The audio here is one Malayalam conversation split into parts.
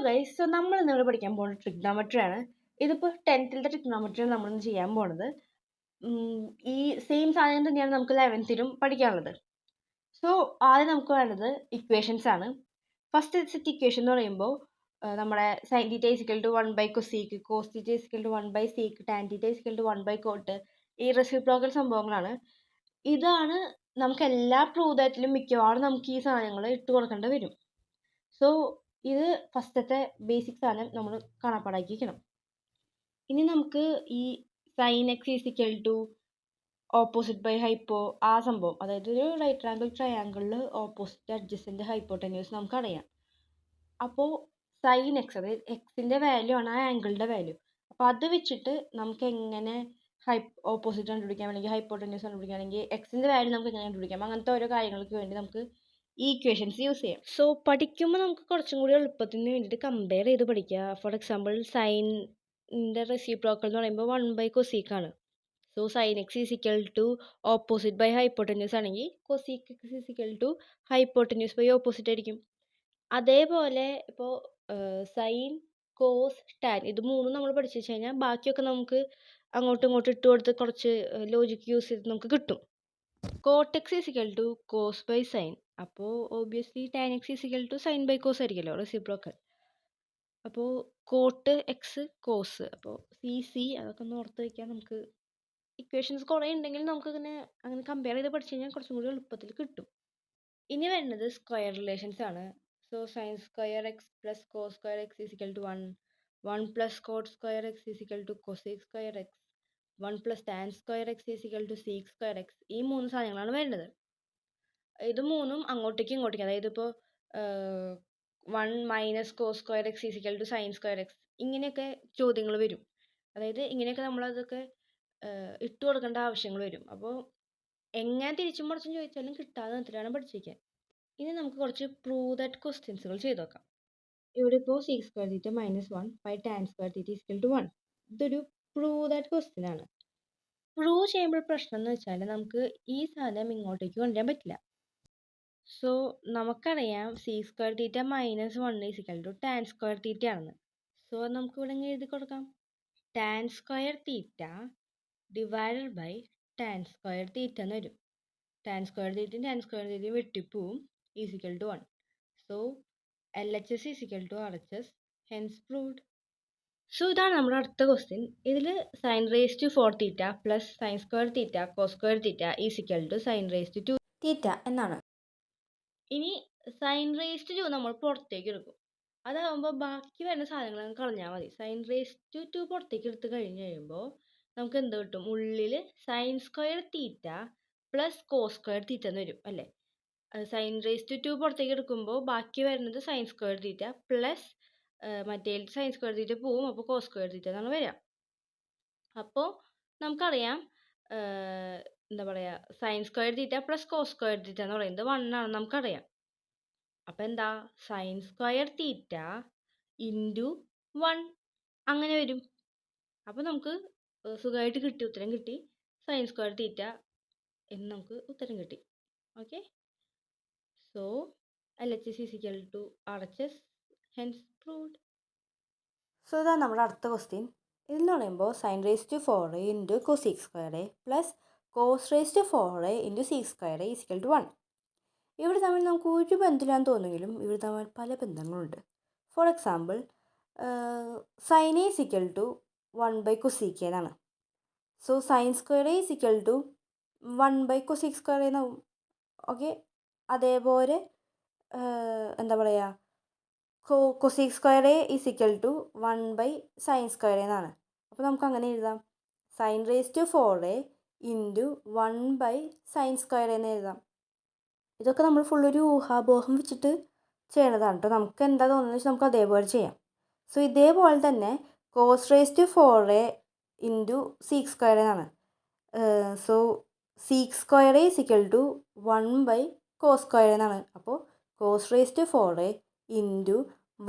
ഗൈസ്, സോ നമ്മൾ ഇന്നിവിടെ പഠിക്കാൻ പോകുന്നത് ട്രിഗ്നോമെട്രി ആണ്. ഇതിപ്പോൾ 10th ട്രിഗ്നോമെട്രിയാണ് നമ്മളിന്ന് ചെയ്യാൻ പോകുന്നത്. ഈ സെയിം സാധനം തന്നെയാണ് നമുക്ക് 11th പഠിക്കാനുള്ളത്. സോ ആദ്യം നമുക്ക് വേണ്ടത് ഇക്വേഷൻസ് ആണ്. ഫസ്റ്റ് സെറ്റ് ഇക്വേഷൻ എന്ന് പറയുമ്പോൾ നമ്മുടെ sine theta is equal to 1/cosec, cos theta is equal to 1/sec, tan theta is equal to 1/cot, ഈ റെസിപ്രോക്കൽ സംഭവങ്ങളാണ്. ഇതാണ് നമുക്ക് എല്ലാ പ്രൂവ് മിക്കവാറും നമുക്ക് ഈ സാധനങ്ങൾ ഇട്ട് കൊടുക്കേണ്ടി വരും. സോ ഇത് ഫസ്റ്റത്തെ ബേസിക് സാധനം നമ്മൾ കാണാപ്പാടാക്കി വയ്ക്കണം. ഇനി നമുക്ക് ഈ sine x is equal to opposite by hypo ആ സംഭവം, അതായത് ഒരു റൈറ്റ് ആംഗിൾ ട്രയാങ്കിളിൽ ഓപ്പോസിറ്റ് അഡ്ജസ്റ്റൻ്റ് ഹൈപ്പോട്ടന്യൂസ് നമുക്കറിയാം. അപ്പോൾ സൈൻ എക്സ്, അതായത് എക്സിൻ്റെ വാല്യൂ ആണ് ആ ആംഗിളിൻ്റെ വാല്യൂ. അപ്പോൾ അത് വെച്ചിട്ട് നമുക്ക് എങ്ങനെ ഓപ്പോസിറ്റ് കണ്ടുപിടിക്കാം, അല്ലെങ്കിൽ ഹൈപ്പോട്ടന്യൂസ് കണ്ടുപിടിക്കാം, അല്ലെങ്കിൽ എക്സിൻ്റെ വാല്യൂ നമുക്ക് എങ്ങനെ കണ്ടുപിടിക്കാം, അങ്ങനത്തെ ഓരോ കാര്യങ്ങൾക്ക് വേണ്ടി നമുക്ക് ഈ ഇക്വേഷൻസ് യൂസ് ചെയ്യാം. സോ പഠിക്കുമ്പോൾ നമുക്ക് കുറച്ചും കൂടി എളുപ്പത്തിന് വേണ്ടിയിട്ട് കമ്പയർ ചെയ്ത് പഠിക്കുക. ഫോർ എക്സാമ്പിൾ സൈനിൻ്റെ റെസിപ്രോക്കൽ എന്ന് പറയുമ്പോൾ 1/cosec ആണ്. So sine x is equal to opposite by hypotenuse ആണെങ്കിൽ cosec x is equal to hypotenuse by opposite ആയിരിക്കും. അതേപോലെ ഇപ്പോൾ സൈൻ, കോസ്, ടാൻ ഇത് മൂന്നും നമ്മൾ പഠിച്ചു വെച്ച് കഴിഞ്ഞാൽ ബാക്കിയൊക്കെ നമുക്ക് അങ്ങോട്ടും ഇങ്ങോട്ടും ഇട്ട് കൊടുത്ത് കുറച്ച് ലോജിക്ക് യൂസ് ചെയ്ത് നമുക്ക് കിട്ടും. Cot x is equal to cos by sine, അപ്പോൾ obviously tan x is equal to sine by cos ആയിരിക്കുമല്ലോ റെസിപ്രോക്കൽ. അപ്പോൾ കോട്ട് എക്സ് കോസ്, അപ്പോൾ സി അതൊക്കെ ഒന്ന് ഓർത്ത് വയ്ക്കാൻ. നമുക്ക് ഇക്വേഷൻസ് കുറേ ഉണ്ടെങ്കിൽ നമുക്കങ്ങനെ അങ്ങനെ കമ്പയർ ചെയ്ത് പഠിച്ചു കഴിഞ്ഞാൽ കുറച്ചും കൂടി എളുപ്പത്തിൽ കിട്ടും. ഇനി വരുന്നത് സ്ക്വയർ റിലേഷൻസ് ആണ്. So sine square x plus cos square x is equal to 1 plus cot square x is equal to cosec square x, 1 plus tan square x is equal to sec square x. ഈ മൂന്ന് സാധനങ്ങളാണ് വേണ്ടത്. ഇത് മൂന്നും അങ്ങോട്ടേക്ക് ഇങ്ങോട്ടേക്ക്, അതായത് ഇപ്പോൾ 1 minus cos square x is equal to sine square x, ഇങ്ങനെയൊക്കെ ചോദ്യങ്ങൾ വരും. അതായത് ഇങ്ങനെയൊക്കെ നമ്മളതൊക്കെ ഇട്ട് കൊടുക്കേണ്ട ആവശ്യങ്ങൾ വരും. അപ്പോൾ എങ്ങനെ തിരിച്ചും മറിച്ചും ചോദിച്ചാലും കിട്ടാതെ നിർത്തിയിട്ടാണ് പഠിച്ചിരിക്കാൻ. ഇനി നമുക്ക് കുറച്ച് പ്രൂവ് ദാറ്റ് ക്വസ്റ്റ്യൻസുകൾ ചെയ്ത് നോക്കാം. ഇവിടെ ഇപ്പോൾ sec square theta -1 by tan square theta is equal to 1. ഇതൊരു പ്രൂവ് ദാറ്റ് ക്വസ്റ്റ്യൻ ആണ്. പ്രൂവ് ചെയ്യുമ്പോൾ പ്രശ്നം എന്ന് വെച്ചാൽ നമുക്ക് ഈ സാധനം ഇങ്ങോട്ടേക്ക് കൊണ്ടുവരാൻ പറ്റില്ല. സോ നമുക്കറിയാം sec square theta -1 is equal to tan square theta ആണെന്ന്. സോ നമുക്ക് ഇവിടെ എഴുതി കൊടുക്കാം tan square theta divided by tan square theta എന്ന് വരും. ടാൻ സ്ക്വയർ തീറ്റയും വെട്ടിപ്പോവും, is equal to 1. So LHS is equal to RHS, hence proved. So ഇതാണ് നമ്മുടെ അടുത്ത ക്വസ്റ്റ്യൻ. ഇതിൽ sine raise to 4 theta plus sine square theta cos square theta is equal to sine raise to 2 theta എന്നാണ്. ഇനി സൈൻ റേസ് ടു 2 നമ്മൾ പുറത്തേക്ക് എടുക്കും. അതാകുമ്പോൾ ബാക്കി വരുന്ന സാധനങ്ങൾ കളഞ്ഞാൽ മതി. സൈൻ റേസ് ടു 2 പുറത്തേക്ക് എടുത്ത് കഴിഞ്ഞ് കഴിയുമ്പോൾ നമുക്ക് എന്ത് കിട്ടും? ഉള്ളിൽ sine square theta plus cos square theta എന്ന് വരും അല്ലേ. സൈൻ റേസ് ടു 2 പുറത്തേക്ക് എടുക്കുമ്പോൾ ബാക്കി വരുന്നത് സൈൻ സ്ക്വയർ തീറ്റ പ്ലസ് മറ്റേ സൈൻ സ്ക്വയർ തീറ്റ പോവും, അപ്പോൾ കോസ് സ്ക്വയർ തീറ്റ എന്നാണ് വരിക. അപ്പോൾ നമുക്കറിയാം എന്താ പറയുക, sine square theta plus cos square theta എന്ന് പറയുന്നത് 1 ആണെന്ന് നമുക്കറിയാം. അപ്പം എന്താ, സൈൻ സ്ക്വയർ തീറ്റ ഇൻറ്റു 1 അങ്ങനെ വരും. അപ്പോൾ നമുക്ക് സുഖമായിട്ട് കിട്ടി, ഉത്തരം കിട്ടി. സൈൻ സ്ക്വയർ തീറ്റ എന്ന് നമുക്ക് ഉത്തരം കിട്ടി. Okay, so LHS is equal to RHS, hence proved. So ഇതാണ് നമ്മുടെ അടുത്ത ക്വസ്റ്റ്യൻ. ഇതെന്ന് പറയുമ്പോൾ sine raise to 4 into cosec square plus cos raise to 4 into sec square is equal to 1. ഇവർ തമ്മിൽ നമുക്ക് ഒരു ബന്ധമില്ലാന്ന് തോന്നുമെങ്കിലും ഇവർ തമ്മിൽ പല ബന്ധങ്ങളുണ്ട്. For example sine is equal to 1/cosec എന്നാണ്. So sine square is equal to 1/cosec square എന്നാവും. ഓക്കെ, അതേപോലെ എന്താ പറയുക, cosec square is equal to 1/sin square എന്നാണ്. അപ്പോൾ നമുക്ക് അങ്ങനെ എഴുതാം, sine raise to 4 into 1/sin square എന്ന് എഴുതാം. ഇതൊക്കെ നമ്മൾ ഫുള്ളൊരു ഊഹാപോഹം വെച്ചിട്ട് ചെയ്യണതാണ് കേട്ടോ. നമുക്ക് എന്താ തോന്നുന്നത് വെച്ചാൽ നമുക്ക് അതേപോലെ ചെയ്യാം. സോ ഇതേപോലെ തന്നെ cos raise to 4 into sec square എന്നാണ്. So sec square is equal to 1/cos square എന്നാണ്. അപ്പോൾ cos raise to 4 into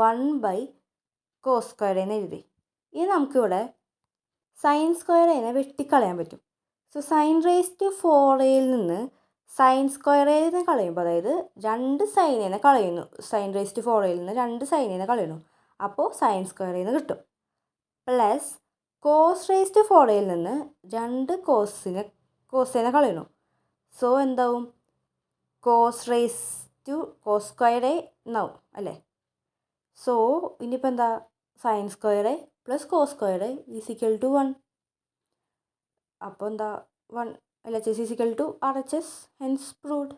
1/cos square എന്ന് എഴുതി. ഇനി നമുക്കിവിടെ സൈൻ സ്ക്വയറിനെ വെട്ടിക്കളയാൻ പറ്റും. സോ സൈൻ റേസ് ടു 4 നിന്ന് സൈൻ സ്ക്വയറിൽ നിന്ന് കളയുമ്പോൾ, അതായത് 2 സൈനിനെ കളയുന്നു, സൈൻ റേസ് ടു 4 നിന്ന് 2 സൈനിനെ കളയുന്നു. അപ്പോൾ സൈൻ സ്ക്വയറിൽ നിന്ന് കിട്ടും. പ്ലസ് കോസ് റേസ് ടു 4യിൽ നിന്ന് 2 കോസിനെ കളയണം. സോ എന്താവും? Cos raise to cos square എന്നാവും അല്ലേ? സോ ഇനിയിപ്പോൾ എന്താ? Sine square plus cos square is equal to 1. അപ്പോൾ എന്താ? 1 LHS is equal to RHS, hence proved.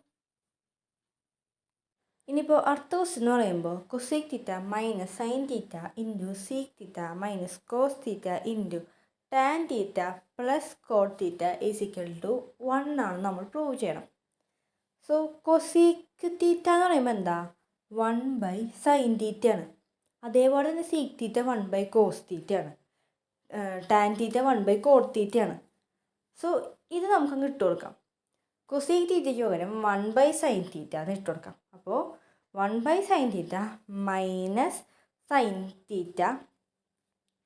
ഇനിയിപ്പോൾ അടുത്ത ക്വസ്റ്റ്യൻ എന്ന് പറയുമ്പോൾ cosec theta minus sine theta into sec theta minus cos theta into tan theta plus cot theta is equal to 1 ആണ് നമ്മൾ പ്രൂവ് ചെയ്യണം. സോ കൊസീക് തീറ്റ എന്ന് പറയുമ്പോൾ എന്താ? 1/sin തീറ്റയാണ്. അതേപോലെ തന്നെ സീക് തീറ്റ 1/കോസ് തീറ്റയാണ്. ടാൻ തീറ്റ 1/കോട്ട് തീറ്റയാണ്. സോ ഇത് നമുക്കങ്ങ് ഇട്ട് കൊടുക്കാം. കൊസീക് തീറ്റയ്ക്ക് പകരം 1/sin തീറ്റ എന്ന് ഇട്ട് കൊടുക്കാം. അപ്പോൾ 1/sin theta minus sine theta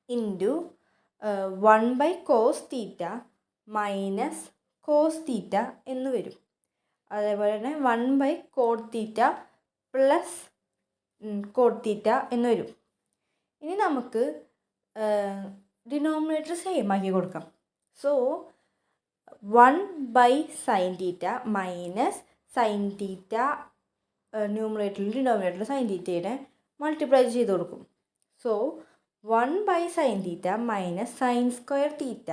into 1/കോസ് തീറ്റ മൈനസ് കോസ് തീറ്റ എന്ന് വരും. അതേപോലെ തന്നെ 1/കോട്ട് തീറ്റ പ്ലസ് കോട്ട് തീറ്റ എന്ന് വരും. ഇനി നമുക്ക് ഡിനോമിനേറ്റർ സെയിം ആക്കി കൊടുക്കാം. So 1/sin theta minus sine theta ന്യൂമറേറ്ററിലും ഡിനോമിനേറ്ററിലും സൈൻ തീറ്റയെ മൾട്ടിപ്ലൈ ചെയ്ത് കൊടുക്കും. So 1/sin theta minus sine square theta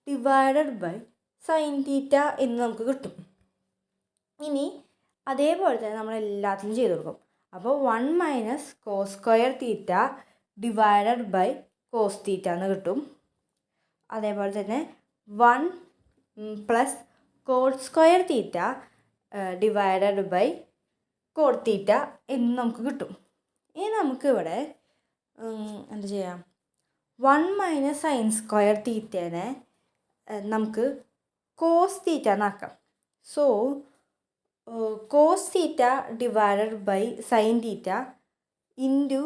divided by sine theta എന്ന് നമുക്ക് കിട്ടും. ഇനി അതേപോലെ തന്നെ നമ്മൾ എല്ലാത്തിലും ചെയ്ത് കൊടുക്കും. അപ്പോൾ 1 minus cos square theta divided by cos theta എന്ന് കിട്ടും. അതേപോലെ തന്നെ 1 plus cot square theta divided by cot theta എന്ന് നമുക്ക് കിട്ടും. ഇനി നമുക്കിവിടെ എന്താ ചെയ്യാം? 1 മൈനസ് സൈൻ സ്ക്വയർ തീറ്റേനെ നമുക്ക് കോസ് തീറ്റ എന്നാക്കാം. So cos theta divided by sine theta into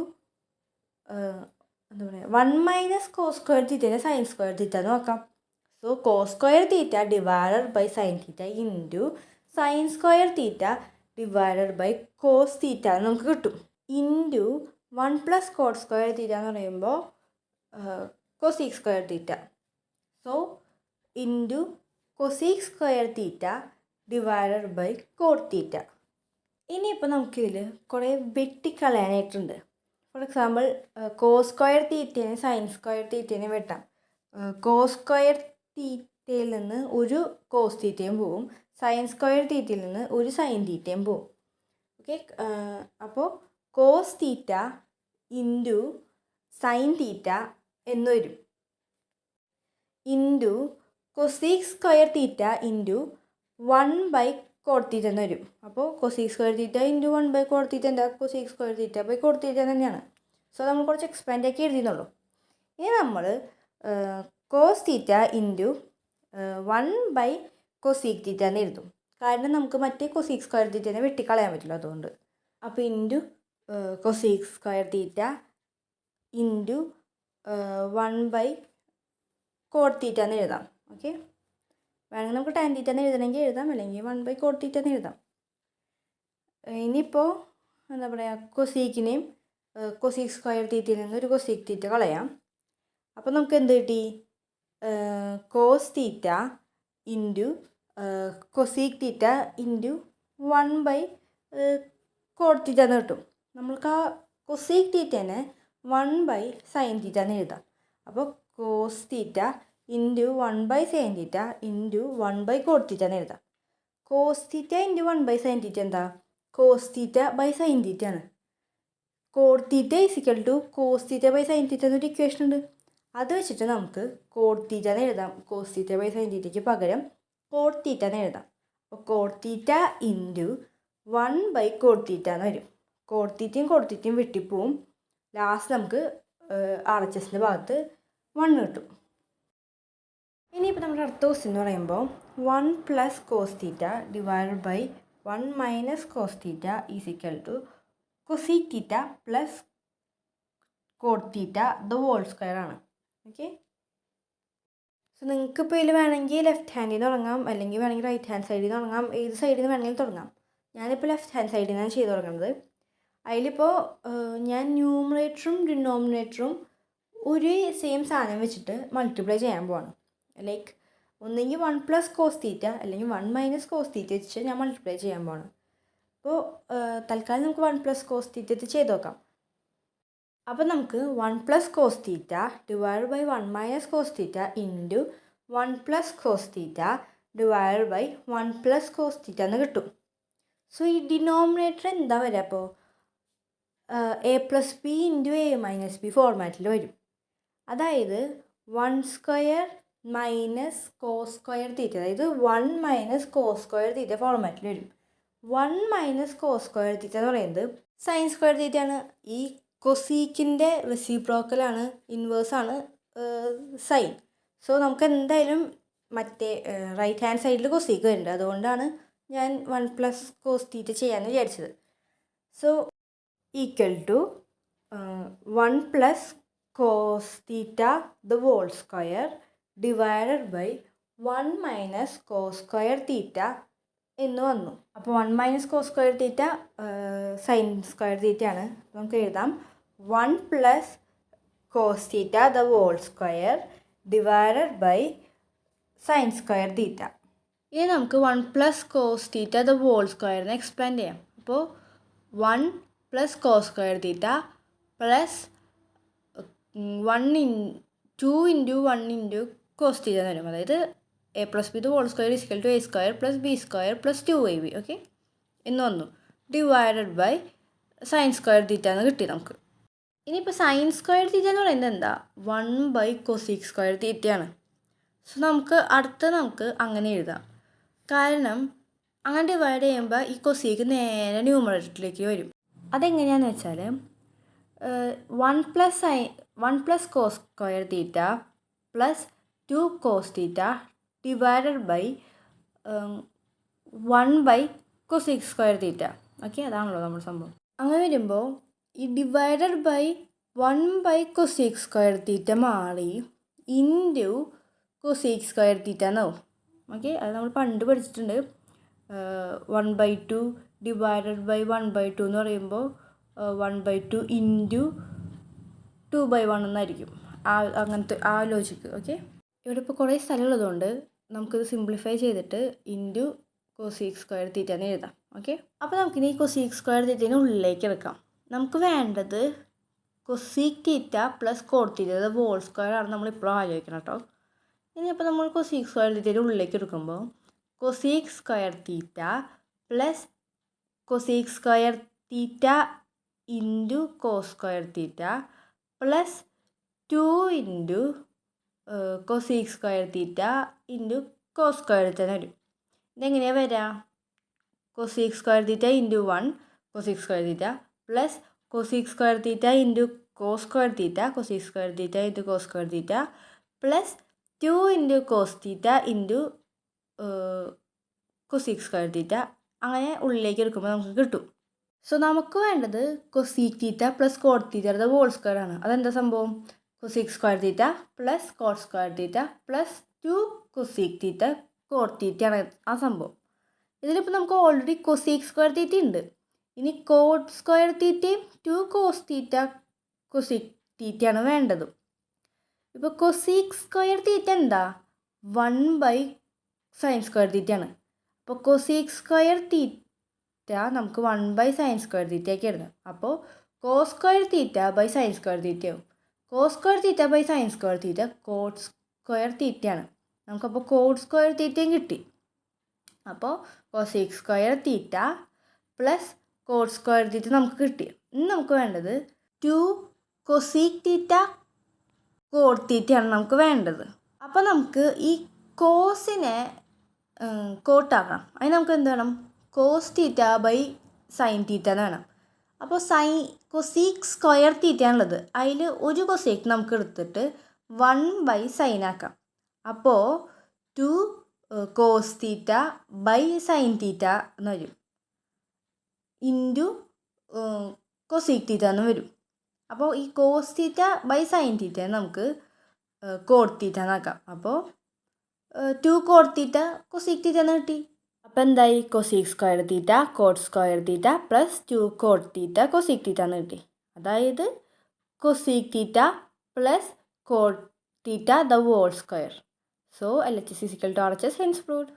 എന്താ പറയുക 1 മൈനസ് കോസ് സ്ക്വയർ തീറ്റേനെ സൈൻ സ്ക്വയർ തീറ്റ എന്ന് നോക്കാം. So cos square theta divided by sine theta into sine square theta divided by cos theta എന്ന് നമുക്ക് കിട്ടും. Into 1 plus cot square theta എന്ന് പറയുമ്പോൾ cosec square theta. So into cosec square theta divided by cot theta. ഇനിയിപ്പോൾ നമുക്കിതിൽ കുറേ വെട്ടിക്കളയാനായിട്ടുണ്ട്. ഫോർ എക്സാമ്പിൾ കോസ് സ്ക്വയർ തീറ്റേനെ സൈൻ സ്ക്വയർ തീറ്റേനെ വെട്ടാം. കോസ് സ്ക്വയർ തീറ്റയിൽ നിന്ന് ഒരു കോസ് തീറ്റയും പോവും, സൈൻ സ്ക്വയർ തീറ്റയിൽ നിന്ന് ഒരു സൈൻ തീറ്റയും പോവും. ഓക്കെ, അപ്പോൾ cos theta into sine theta എന്ന് വരും. Into cosec square theta into 1/കോട്ട് തീറ്റ എന്ന് വരും. അപ്പോൾ കൊസീക് സ്ക്വയർ തീറ്റ ഇൻറ്റു 1/കോട്ട് തീറ്റ എന്താ? Cosec square theta by cot theta തന്നെയാണ്. സോ നമ്മൾ കുറച്ച് എക്സ്പാൻഡ് ആക്കി എഴുതിയെന്നുള്ളൂ. ഇനി നമ്മൾ കോസ് തീറ്റ ഇൻറ്റു 1/കൊസീക് തീറ്റ എന്ന് എഴുതും. കാരണം നമുക്ക് മറ്റേ കൊസീക് സ്ക്വയർ തീറ്റേനെ വെട്ടിക്കളയാൻ പറ്റില്ല, അതുകൊണ്ട്. അപ്പോൾ into cosec square theta into 1/കോട്ട് തീറ്റ എന്ന് എഴുതാം. ഓക്കെ, വേണമെങ്കിൽ നമുക്ക് ടാൻ തീറ്റ എന്ന് എഴുതണമെങ്കിൽ എഴുതാം, അല്ലെങ്കിൽ 1/കോട്ട് തീറ്റ എന്ന് എഴുതാം. ഇനിയിപ്പോൾ എന്താ പറയുക, കൊസീക്കിനെയും കൊസീക് സ്ക്വയർ തീറ്റയിൽ നിന്ന് ഒരു കൊസീക് തീറ്റ കളയാം. അപ്പോൾ നമുക്ക് എന്ത് കിട്ടി? Cos theta into cosec theta into 1/കോട്ട് തീറ്റ എന്ന് കിട്ടും. നമ്മൾക്ക് ആ കൊസീക് തീറ്റേനെ 1/സൈൻ തീറ്റ എന്ന് എഴുതാം. അപ്പോൾ കോസ് തീറ്റ ഇൻറ്റു 1/സൈൻ തീറ്റ ഇൻറ്റു 1/കോട്ട് തീറ്റ എന്ന് എഴുതാം. കോസ് തീറ്റ ഇൻറ്റു 1/സൈൻ തീറ്റ എന്താ? Cos theta by sine theta ആണ്. Cot theta is equal to cos theta by sine theta എന്നൊരു ഇക്വേഷൻ ഉണ്ട്. അത് വെച്ചിട്ട് നമുക്ക് കോട്ട് തീറ്റ എന്ന് എഴുതാം. കോസ് തീറ്റ ബൈ സൈൻ തീറ്റയ്ക്ക് പകരം കോട്ട് തീറ്റ എന്ന് എഴുതാം. അപ്പോൾ കോട്ട് തീറ്റ ഇൻറ്റു 1/കോട്ട് തീറ്റ എന്ന് വരും. കോട്ട് തീറ്റയും കോട്ട് തീറ്റയും വെട്ടിപ്പോവും. ലാസ്റ്റ് നമുക്ക് RHSൻ്റെ ഭാഗത്ത് 1 കിട്ടും. ഇനിയിപ്പോൾ നമ്മുടെ അടുത്ത ക്വസ്റ്റ്യൻ എന്ന് പറയുമ്പോൾ 1 plus cos theta divided by 1 minus cos theta is equal to cosec theta plus cot theta the whole square ആണ്. ഓക്കെ, സോ നിങ്ങൾക്ക് ഇപ്പോൾ ഇതിൽ വേണമെങ്കിൽ ലെഫ്റ്റ് ഹാൻഡിൽ നിന്ന് തുടങ്ങാം, അല്ലെങ്കിൽ വേണമെങ്കിൽ റൈറ്റ് ഹാൻഡ് സൈഡിൽ നിന്ന് തുടങ്ങാം, ഏത് സൈഡിൽ നിന്ന് വേണമെങ്കിലും തുടങ്ങാം. ഞാനിപ്പോൾ ലെഫ്റ്റ് ഹാൻഡ് സൈഡിൽ നിന്നാണ് ചെയ്ത് തുടങ്ങുന്നത്. അതിലിപ്പോൾ ഞാൻ ന്യൂമറേറ്ററും ഡിനോമിനേറ്ററും ഒരു സെയിം സാധനം വെച്ചിട്ട് മൾട്ടിപ്ലൈ ചെയ്യാൻ പോവാണ്. ലൈക്ക് ഒന്നെങ്കിൽ 1 + cos തീറ്റ അല്ലെങ്കിൽ 1 - cos തീറ്റ വെച്ചിട്ട് ഞാൻ മൾട്ടിപ്ലൈ ചെയ്യാൻ പോവാണ്. അപ്പോൾ തൽക്കാലം നമുക്ക് 1 + cos തീറ്റ ചെയ്ത് നോക്കാം. അപ്പോൾ നമുക്ക് 1 + cos theta divide by 1 - cos theta into 1 + cos theta divide by 1 + cos theta എന്ന് കിട്ടും. സോ ഈ ഡിനോമിനേറ്റർ എന്താ വരിക? അപ്പോൾ a+b ഇൻറ്റു a - b ഫോർമാറ്റിൽ വരും. അതായത് 1² - cos² തീറ്റ, അതായത് 1 - cos² തീറ്റ ഫോർമാറ്റിൽ വരും. 1 - cos² തീറ്റ എന്ന് പറയുന്നത് sin² തീറ്റയാണ്. ഈ കൊസീക്കിൻ്റെ റെസിപ്രോക്കലാണ്, ഇൻവേഴ്സാണ് സൈൻ. സോ നമുക്ക് എന്തായാലും മറ്റേ റൈറ്റ് ഹാൻഡ് സൈഡിൽ കൊസീക്ക് വരുന്നുണ്ട്. അതുകൊണ്ടാണ് ഞാൻ 1 + cos തീറ്റ ചെയ്യാമെന്ന് വിചാരിച്ചത്. So equal to 1 + cos theta the whole square divided by 1 - cos² theta എന്ന് വന്നു. അപ്പോൾ 1 - cos² തീറ്റ sin² തീറ്റയാണ്. നമുക്ക് എഴുതാം 1 + cos theta the whole square divided by sin² theta. ഇനി നമുക്ക് 1 + cos തീറ്റ ദ ഹോൾ സ്ക്വയറിനെ എക്സ്പാൻഡ് ചെയ്യാം. അപ്പോൾ 1 + cos² theta plus 2 × 1 × cos theta എന്ന് വരും. അതായത് a+b the whole square = a² + b² + 2ab. Okay എന്ന് വന്നു. ഡിവൈഡഡ് ബൈ sin² തീറ്റ എന്ന് കിട്ടി നമുക്ക്. ഇനിയിപ്പോൾ sin² തീറ്റ എന്ന് പറയുന്നത് എന്താ? 1 / cosec² തീറ്റയാണ്. സോ നമുക്ക് അങ്ങനെ എഴുതാം. കാരണം അങ്ങനെ ഡിവൈഡ് ചെയ്യുമ്പോൾ ഈ കൊസീക്ക് നേരെ ന്യൂമറേറ്ററിലേക്ക് വരും. അതെങ്ങനെയാണെന്ന് വെച്ചാൽ 1 + cos² theta plus 2 cos theta divided by 1 / cosec² theta. Okay, അതാണല്ലോ നമ്മുടെ സംഭവം. അങ്ങനെ വരുമ്പോൾ ഈ ഡിവൈഡഡ് ബൈ 1 / cosec² തീറ്റ മാറി ഇൻറ്റു cosec² തീറ്റ എന്നാവും. ഓക്കെ, അത് നമ്മൾ പണ്ട് പഠിച്ചിട്ടുണ്ട്. 1/2 ഡിവൈഡഡ് ബൈ 1/2 എന്ന് പറയുമ്പോൾ 1/2 ഇൻറ്റു 2/1 എന്നായിരിക്കും അങ്ങനത്തെ ആ ലോജിക്ക്. ഓക്കെ, ഇവിടെ ഇപ്പോൾ കുറേ സ്ഥലമുള്ളതുകൊണ്ട് നമുക്കിത് സിംപ്ലിഫൈ ചെയ്തിട്ട് ഇൻറ്റു cosec² തീറ്റ എന്ന് എഴുതാം. ഓക്കെ, അപ്പോൾ നമുക്കിനി cosec² തീറ്റേനെ ഉള്ളിലേക്ക് എടുക്കാം. നമുക്ക് വേണ്ടത് cosec തീറ്റ പ്ലസ് cot തീറ്റ അത് ഹോൾ സ്ക്വയർ ആണ് നമ്മളിപ്പോൾ ആലോചിക്കണം കേട്ടോ. ഇനിയിപ്പോൾ നമ്മൾ cosec² തീറ്റേനെ ഉള്ളിലേക്ക് എടുക്കുമ്പോൾ cosec² theta plus cosec² theta into cos² theta plus 2 × cosec² theta into cos² തീറ്റ വരും. ഇതെങ്ങനെയാണ് വരിക? cosec² തീറ്റ into 1 cosec² theta plus cosec² theta into cos² തീറ്റ cosec² theta into cos² theta plus 2 × cos theta into cosec² തീറ്റ. അങ്ങനെ ഉള്ളിലേക്ക് എടുക്കുമ്പോൾ നമുക്ക് കിട്ടും. സോ നമുക്ക് വേണ്ടത് cosec തീറ്റ പ്ലസ് cot തീറ്റയുടെ ഹോൾ സ്ക്വയർ ആണ്. അതെന്താ സംഭവം? cosec² തീറ്റ പ്ലസ് cot² തീറ്റ പ്ലസ് 2 cosec തീറ്റ cot തീറ്റയാണ് ആ സംഭവം. ഇതിലിപ്പോൾ നമുക്ക് ഓൾറെഡി cosec² തീറ്റ ഉണ്ട്. ഇനി cot² തീറ്റയും 2 cos തീറ്റ cosec തീറ്റയാണ് വേണ്ടത്. ഇപ്പോൾ cosec² തീറ്റ എന്താ? 1 / sin² തീറ്റയാണ്. അപ്പോൾ cosec² തീറ്റ നമുക്ക് 1 / sin² തീറ്റയ്ക്ക് എഴുതാം. അപ്പോൾ cos² തീറ്റ / sin² തീറ്റയാവും. cos² തീറ്റ / sin² തീറ്റ cot² തീറ്റയാണ്. നമുക്കപ്പോൾ cot² തീറ്റയും കിട്ടി. അപ്പോൾ cosec² തീറ്റ പ്ലസ് cot² തീറ്റ നമുക്ക് കിട്ടി. ഇനി നമുക്ക് വേണ്ടത് 2 cosec തീറ്റ cot തീറ്റയാണ് നമുക്ക് വേണ്ടത്. അപ്പോൾ നമുക്ക് ഈ കോസിനെ കോട്ടാക്കാം. അതിന് നമുക്ക് എന്ത് വേണം? cos തീറ്റ / sin തീറ്റ എന്ന് വേണം. അപ്പോൾ cosec² തീറ്റയാണുള്ളത്. അതിൽ ഒരു cosec നമുക്ക് എടുത്തിട്ട് 1 / sin ആക്കാം. അപ്പോൾ 2 cos തീറ്റ / sin തീറ്റ എന്ന് വരും ഇൻറ്റു cosec തീറ്റ എന്ന് വരും. അപ്പോൾ ഈ cos തീറ്റ / sin തീറ്റ നമുക്ക് cot തീറ്റ എന്നാക്കാം. അപ്പോൾ 2 cot തീറ്റ cosec തീറ്റ എന്ന് കിട്ടി. അപ്പോൾ എന്തായി? Cosec square theta cot square theta plus 2 cot theta cosec theta എന്ന് കിട്ടി. അതായത് cosec theta plus cot theta the whole square. So LHS is equal to RHS, hence proved.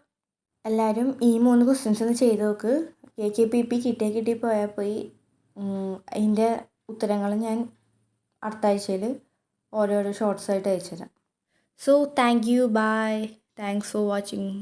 എല്ലാവരും ഈ 3 ക്വസ്റ്റ്യൻസ് ഒന്ന് ചെയ്ത് നോക്ക്. KKPP കിട്ടി പോയാൽ പോയി. അതിൻ്റെ ഉത്തരങ്ങൾ ഞാൻ അടുത്ത ആഴ്ചയിൽ ഓരോരോ ഷോർട്സ് ആയിട്ട് അയച്ചു തരാം. So thank you, bye, thanks for watching.